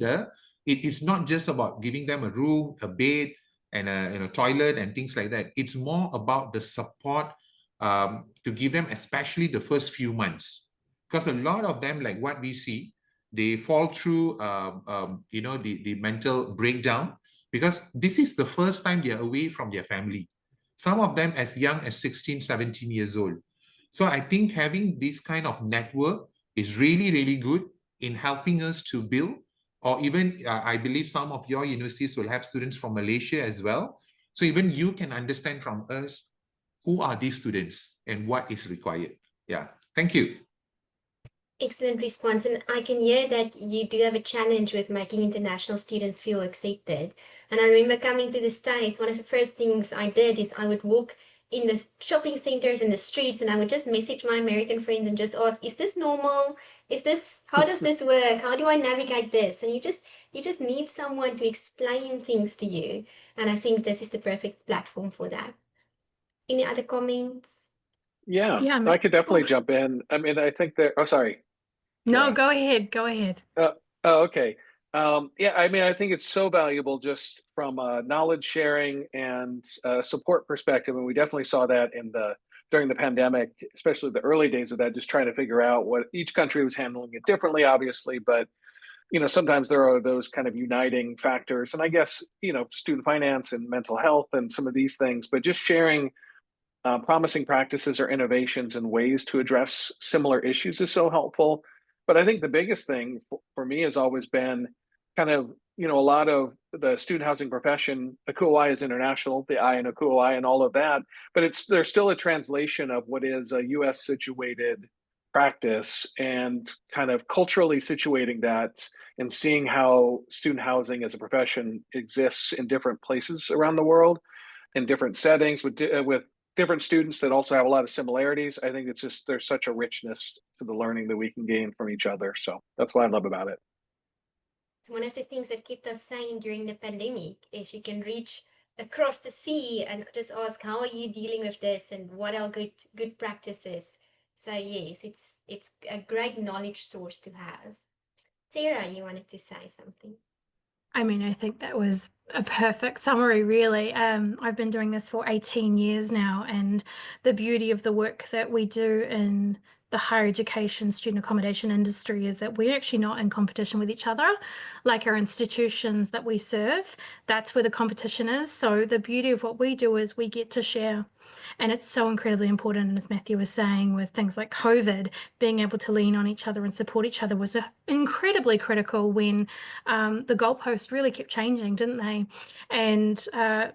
it is not just about giving them a room, a bed, and a toilet and things like that. It's more about the support to give them, especially the first few months, because a lot of them, like what we see, they fall through the mental breakdown, because this is the first time they're away from their family, some of them as young as 16-17 years old. So I think having this kind of network is really, really good in helping us to build, or even I believe some of your universities will have students from Malaysia as well. So even you can understand from us who are these students and what is required. Yeah, thank you. Excellent response. And I can hear that you do have a challenge with making international students feel accepted. And I remember coming to the States, one of the first things I did is I would walk in the shopping centers and the streets, and I would just message my American friends and just ask, is this normal? How does this work? How do I navigate this? And you just need someone to explain things to you. And I think this is the perfect platform for that. Any other comments? Yeah, Yeah, I could definitely jump in. I mean, I think oh, sorry. No, go ahead. Go ahead. Oh, okay. Yeah, I mean, I think it's so valuable just from a knowledge sharing and support perspective, and we definitely saw that during the pandemic, especially the early days of that, just trying to figure out what each country was handling it differently, obviously, but sometimes there are those kind of uniting factors, and I guess student finance and mental health and some of these things, but just sharing promising practices or innovations and ways to address similar issues is so helpful. But I think the biggest thing for me has always been kind of, a lot of the student housing profession, ACUHO-I is international, the I in ACUHO-I and all of that, but there's still a translation of what is a US situated practice and kind of culturally situating that and seeing how student housing as a profession exists in different places around the world in different settings with different students that also have a lot of similarities. I think it's just there's such a richness to the learning that we can gain from each other. So that's what I love about it. It's one of the things that kept us sane during the pandemic is you can reach across the sea and just ask, how are you dealing with this and what are good practices? So yes, it's a great knowledge source to have. Sarah, you wanted to say something? I mean, I think that was a perfect summary, really. I've been doing this for 18 years now, and the beauty of the work that we do in the higher education student accommodation industry is that we're actually not in competition with each other, like our institutions that we serve. That's where the competition is. So the beauty of what we do is we get to share. And it's so incredibly important. And as Matthew was saying, with things like COVID, being able to lean on each other and support each other was incredibly critical when the goalposts really kept changing, didn't they? And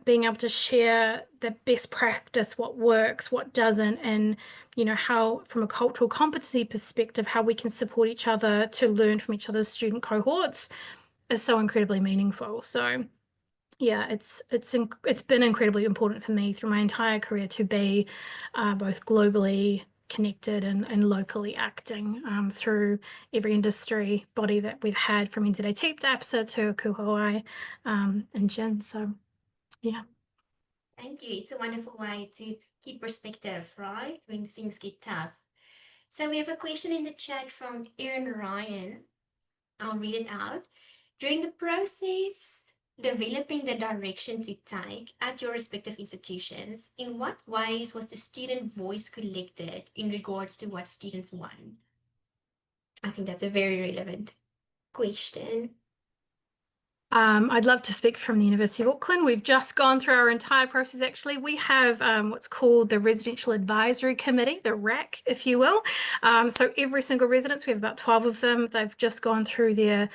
being able to share the best practice, what works, what doesn't, and how, from a cultural competency perspective, how we can support each other to learn from each other's student cohorts is so incredibly meaningful. So yeah, it's been incredibly important for me through my entire career to be both globally connected and locally acting through every industry body that we've had, from NZAT to APSA to ACUHO-I and GIN. So yeah. Thank you. It's a wonderful way to keep perspective, right, when things get tough. So we have a question in the chat from Erin Ryan. I'll read it out. During the process developing the direction to take at your respective institutions, in what ways was the student voice collected in regards to what students want? I think that's a very relevant question. I'd love to speak from the University of Auckland. We've just gone through our entire process. Actually, we have what's called the Residential Advisory Committee, the RAC, if you will. So every single residence, we have about 12 of them. They've just gone through their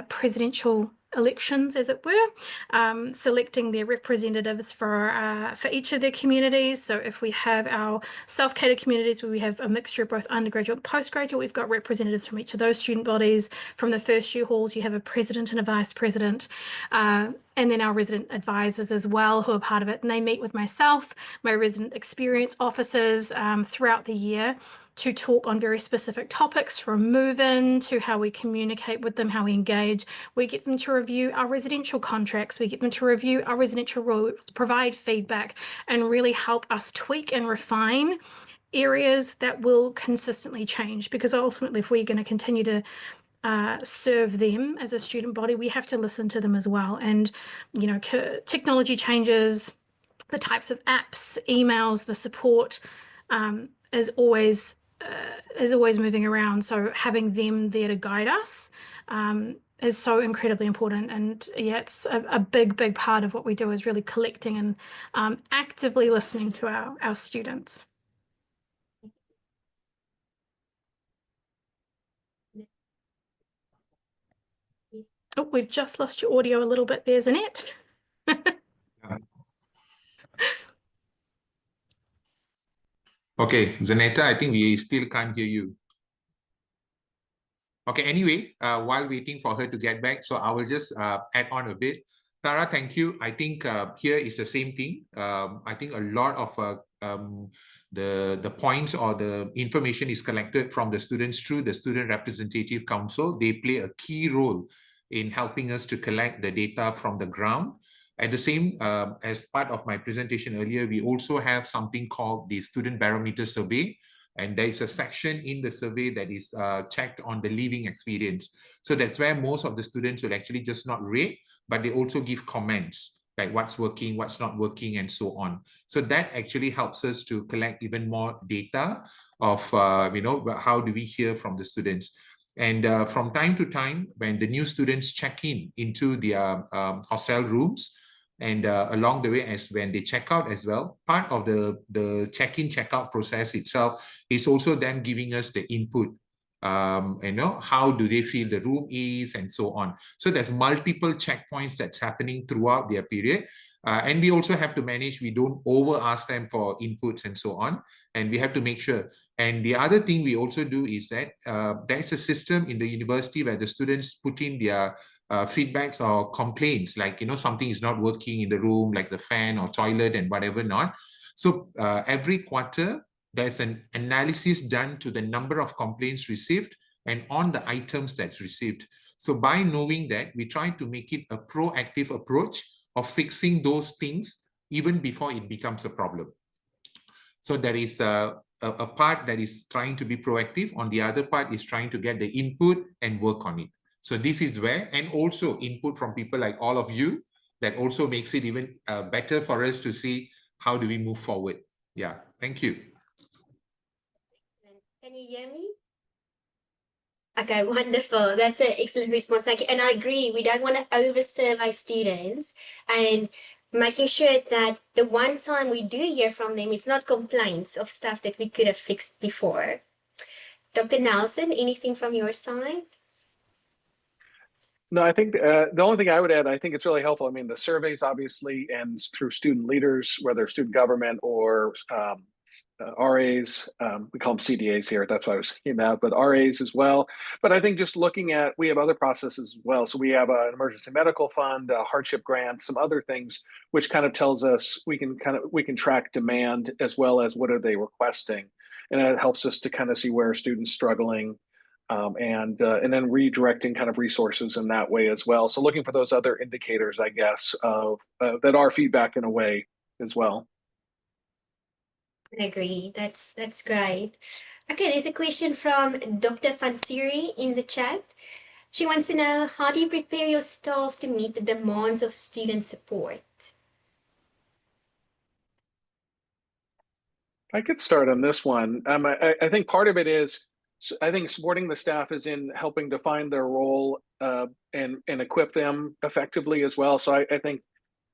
presidential elections, as it were, selecting their representatives for each of their communities. So if we have our self-catered communities where we have a mixture of both undergraduate and postgraduate, we've got representatives from each of those student bodies. From the first year halls, you have a president and a vice president, and then our resident advisors as well, who are part of it. And they meet with myself, my resident experience officers throughout the year to talk on very specific topics, from move-in to how we communicate with them, how we engage. We get them to review our residential contracts. We get them to review our residential rules, provide feedback, and really help us tweak and refine areas that will consistently change. Because ultimately, if we're going to continue to serve them as a student body, we have to listen to them as well. And, technology changes, the types of apps, emails, the support is always moving around. So having them there to guide us is so incredibly important. And yeah, it's a big part of what we do is really collecting and actively listening to our students. Oh, we've just lost your audio a little bit there, Zanette. Okay, Zanetta, I think we still can't hear you. Okay, anyway, while waiting for her to get back, so I will just add on a bit. Tara, thank you. I think here is the same thing. I think a lot of the points or the information is collected from the students through the Student Representative Council. They play a key role in helping us to collect the data from the ground. At the same, as part of my presentation earlier, we also have something called the Student Barometer Survey, And there is a section in the survey that is checked on the living experience. So that's where most of the students will actually just not rate, but they also give comments, like what's working, what's not working, and so on. So that actually helps us to collect even more data of, how do we hear from the students. And from time to time, when the new students check in into their hostel rooms, and along the way, as when they check out as well, part of the check-in, check-out process itself is also them giving us the input. How do they feel the room is, and so on. So there's multiple checkpoints that's happening throughout their period. And we also have to manage, we don't over ask them for inputs and so on. And we have to make sure. And the other thing we also do is that there's a system in the university where the students put in their feedbacks or complaints, like, something is not working in the room, like the fan or toilet and whatever not. So every quarter, there's an analysis done to the number of complaints received and on the items that's received. So by knowing that, we try to make it a proactive approach of fixing those things even before it becomes a problem. So there is a part that is trying to be proactive. On the other part is trying to get the input and work on it. So this is where, and also input from people like all of you, that also makes it even better for us to see how do we move forward. Yeah, thank you. Can you hear me? Okay, wonderful. That's an excellent response. Thank you. And I agree, we don't want to over-serve our students, and making sure that the one time we do hear from them, it's not complaints of stuff that we could have fixed before. Dr. Nelson, anything from your side? No, I think the only thing I would add, I think it's really helpful. I mean, the surveys obviously, and through student leaders, whether student government or RAs, we call them CDAs here. That's why I was thinking that, but RAs as well. But I think just looking at, we have other processes as well. So we have an emergency medical fund, a hardship grant, some other things, which kind of tells us we can track demand as well as what are they requesting. And it helps us to kind of see where are students struggling, and then redirecting kind of resources in that way as well. So looking for those other indicators, I guess, of that are feedback in a way as well. I agree. That's great. Okay, there's a question from Dr. Fansuri in the chat. She wants to know, how do you prepare your staff to meet the demands of student support? I could start on this one. I think part of it is, I think supporting the staff is in helping define their role and equip them effectively as well. So I think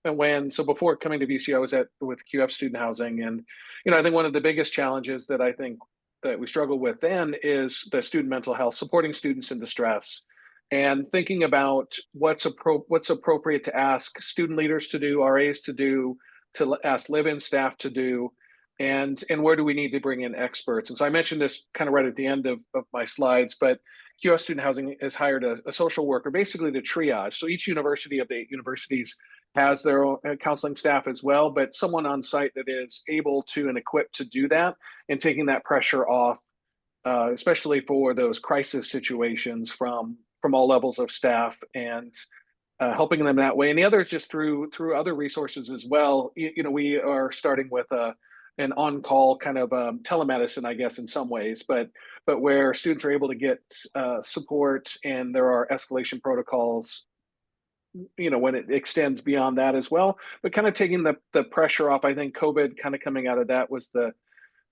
before coming to VCU, I was with QF Student Housing, and I think one of the biggest challenges that I think that we struggle with then is the student mental health, supporting students in distress, and thinking about what's appropriate to ask student leaders to do, RAs to do, to ask live-in staff to do, and where do we need to bring in experts. And so I mentioned this kind of right at the end of my slides, but QS Student Housing has hired a social worker basically to triage. So each university of the 8 universities has their own counseling staff as well, but someone on site that is able to and equipped to do that, and taking that pressure off, especially for those crisis situations from all levels of staff, and helping them that way. And the other is just through other resources as well. We are starting with an on-call kind of telemedicine, I guess, in some ways, but where students are able to get support, and there are escalation protocols, when it extends beyond that as well, but kind of taking the pressure off. I think COVID kind of coming out of that was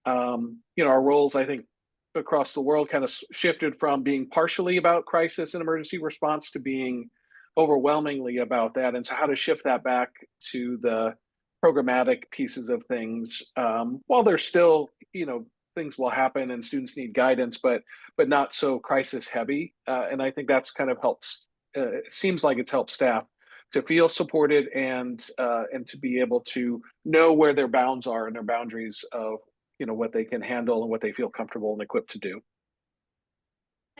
our roles, I think, across the world kind of shifted from being partially about crisis and emergency response to being overwhelmingly about that. And so how to shift that back to the programmatic pieces of things, while there's still, things will happen and students need guidance, but not so crisis heavy. And I think that's kind of helps. It seems like it's helped staff to feel supported and to be able to know where their bounds are and their boundaries of what they can handle and what they feel comfortable and equipped to do.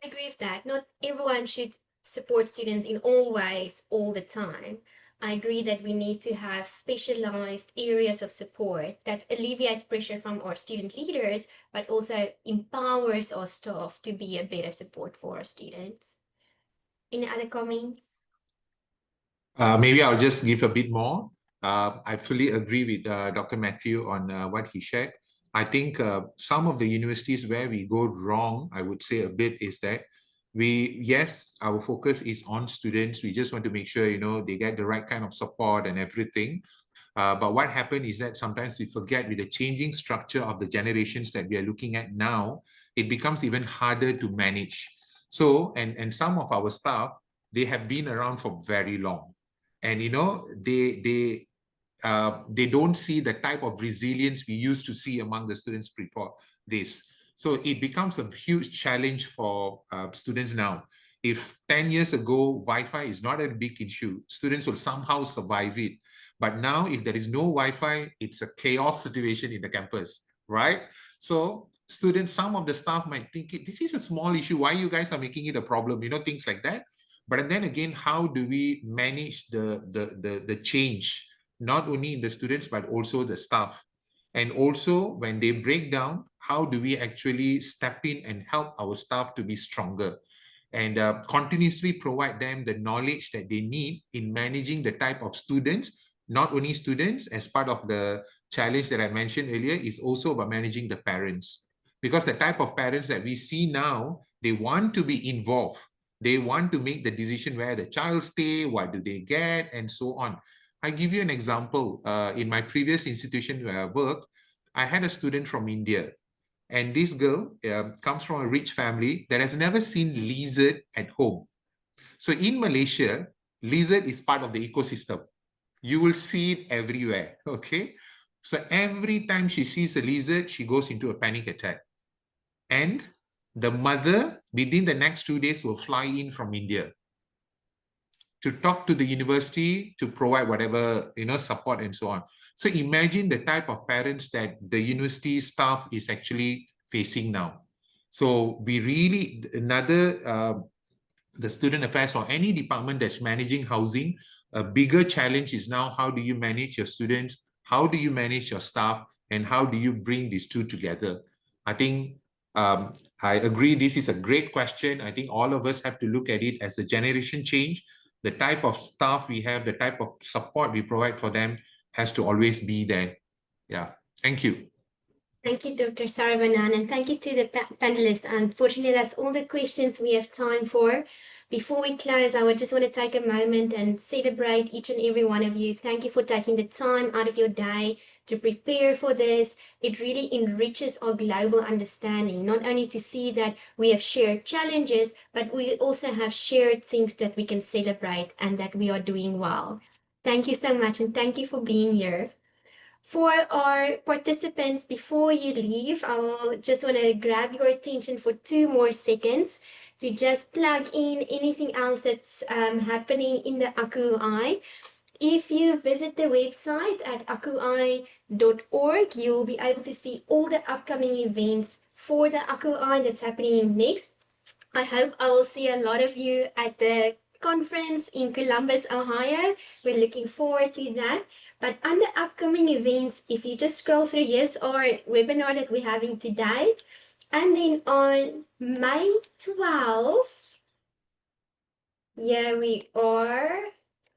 I agree with that. Not everyone should support students in all ways all the time. I agree that we need to have specialized areas of support that alleviates pressure from our student leaders, but also empowers our staff to be a better support for our students. Any other comments? Maybe I'll just give a bit more. I fully agree with Dr. Matthew on what he shared. I think some of the universities where we go wrong, I would say a bit, is that yes, our focus is on students. We just want to make sure, they get the right kind of support and everything. But what happened is that sometimes we forget, with the changing structure of the generations that we are looking at now, it becomes even harder to manage. So, and some of our staff, they have been around for very long. And, they don't see the type of resilience we used to see among the students before this. So it becomes a huge challenge for students now. If 10 years ago, Wi-Fi is not a big issue, students will somehow survive it. But now, if there is no Wi-Fi, it's a chaos situation in the campus, right? So students, some of the staff might think, this is a small issue, why you guys are making it a problem, things like that. But then again, how do we manage the change, not only in the students, but also the staff? And also, when they break down, how do we actually step in and help our staff to be stronger? And continuously provide them the knowledge that they need in managing the type of students. Not only students, as part of the challenge that I mentioned earlier, is also about managing the parents. Because the type of parents that we see now, they want to be involved. They want to make the decision where the child stay, what do they get, and so on. I give you an example. In my previous institution where I worked, I had a student from India. And this girl comes from a rich family that has never seen lizard at home. So in Malaysia, lizard is part of the ecosystem. You will see it everywhere, okay? So every time she sees a lizard, she goes into a panic attack. And the mother, within the next 2 days, will fly in from India to talk to the university, to provide whatever, support and so on. So imagine the type of parents that the university staff is actually facing now. So we really, the student affairs or any department that's managing housing, a bigger challenge is now, how do you manage your students? How do you manage your staff? And how do you bring these two together? I think I agree, this is a great question. I think all of us have to look at it as a generation change. The type of staff we have, the type of support we provide for them has to always be there. Yeah, thank you. Thank you, Dr. Saravanan, and thank you to the panelists. Unfortunately, that's all the questions we have time for. Before we close, I would just want to take a moment and celebrate each and every one of you. Thank you for taking the time out of your day to prepare for this. It really enriches our global understanding, not only to see that we have shared challenges, but we also have shared things that we can celebrate and that we are doing well. Thank you so much, and thank you for being here. For our participants, before you leave, I will just want to grab your attention for 2 more seconds to just plug in anything else that's happening in the ACUHO-I. If you visit the website at ACUHO-I.org, you'll be able to see all the upcoming events for the ACUHO-I that's happening next. I hope I will see a lot of you at the conference in Columbus, Ohio. We're looking forward to that. But under upcoming events, if you just scroll through, here's our webinar that we're having today. And then on May 12th, here we are.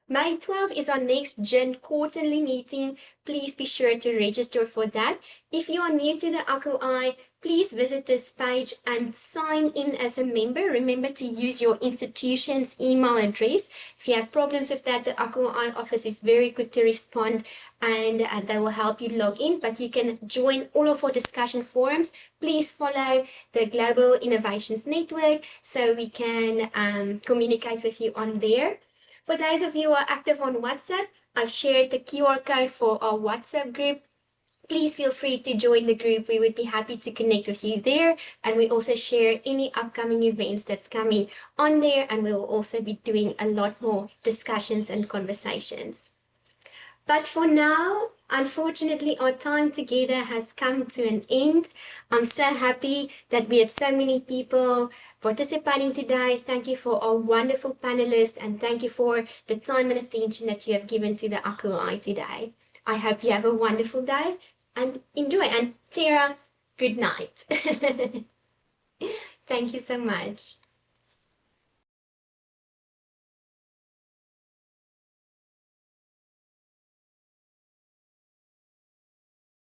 May 12th is our next GIN quarterly meeting. Please be sure to register for that. If you are new to the ACUHO-I, please visit this page and sign in as a member. Remember to use your institution's email address. If you have problems with that, the ACUHO-I office is very quick to respond, and they will help you log in. But you can join all of our discussion forums. Please follow the Global Innovations Network so we can communicate with you on there. For those of you who are active on WhatsApp, I've shared the QR code for our WhatsApp group. Please feel free to join the group. We would be happy to connect with you there. And we also share any upcoming events that's coming on there. And we will also be doing a lot more discussions and conversations. But for now, unfortunately, our time together has come to an end. I'm so happy that we had so many people participating today. Thank you for our wonderful panelists, and thank you for the time and attention that you have given to the ACUHO-I today. I hope you have a wonderful day and enjoy. And Tara, good night. Thank you so much.